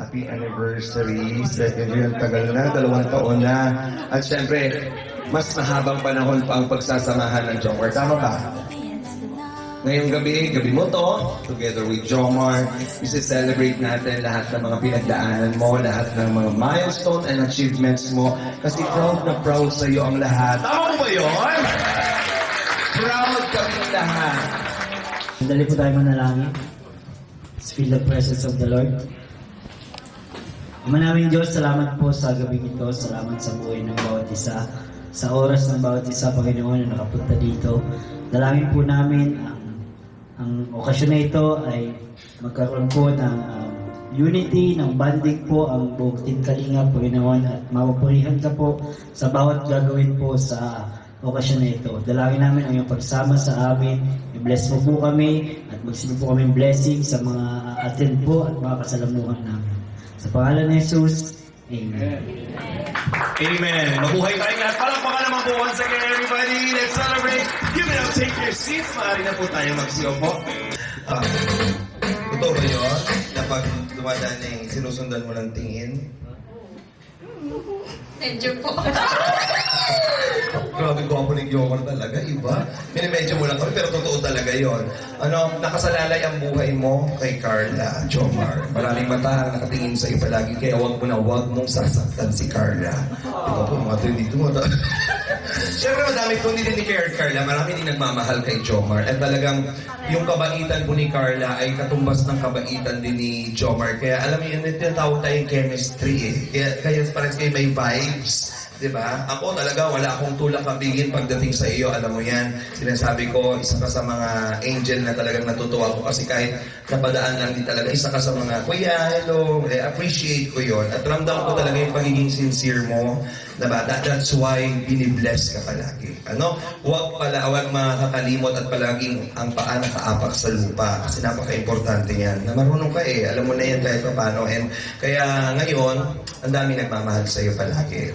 Happy anniversary. Second year, tagal na, 2 taon na. At syempre, mas mahabang panahon pa ang pagsasamahan ng Jomar. Tama ba? Ngayong gabi mo to, together with Jomar, isi-celebrate natin lahat ng mga pinagdaanan mo, lahat ng mga milestone and achievements mo. Kasi proud na proud sa iyo ang lahat. Tama mo ba yun? Proud kami lahat. Dali po tayo manalangin. Let's feel the presence of the Lord. Ama naming Diyos, salamat po sa gabi ito. Salamat sa buhay ng bawat isa. Sa oras ng bawat isa, Panginoon, na nakapunta dito. Dalangin po namin ang okasyon na ito ay magkaroon po ng unity, ng banding po ang buong Team Kalingap, Panginoon, at mapapurihan ka po sa bawat gagawin po sa okasyon na ito. Dalangin namin ang iyong pagsama sa amin. I-bless mo po kami at magsilbi po kami blessing sa mga attend po at mga kasalamuhan namin. Sa pangalan ni Jesus, Amen. Amen. Mabuhay tayong lahat. Palakpakan naman po once again, everybody. Let's celebrate. Give it up. Take your seats. Maaari na po tayo magsiyo po. Totoo ba yun? Na pag dumadaan na sinusundan mo ng tingin? Medyo po. Grabe gwapo ng Jomar talaga, iba. Minimedyo mo lang kami, pero totoo talaga yon. Nakasalalay ang buhay mo kay Carla, Jomar. Maraming mata ang nakatingin sa iyo palagi, kaya wag mong sasaktan si Carla. Ito po, mga dito mo. Siyempre, madami po din ni Carla, marami din nagmamahal kay Jomar. At talagang yung kabaitan po ni Carla ay katumbas ng kabaitan din ni Jomar. Kaya alam mo yun, tinatawag tayong chemistry eh. Kaya parang kayo may vibes. Diba? Ako talaga, wala akong tulak kabigin pagdating sa iyo. Alam mo yan, sinasabi ko, isa ka sa mga angel na talagang natutuwa ko kasi kahit napadaan lang din talaga, isa ka sa mga, kuya, hello, appreciate ko yon. At ramdam ko talaga yung pagiging sincere mo. Diba? That's why binibless ka palagi. Huwag makakalimot at palaging ang paa nakaapak sa lupa kasi napaka-importante yan. Na marunong ka alam mo na yan kahit pa paano. And kaya ngayon, ang dami nagmamahal sa iyo palagi.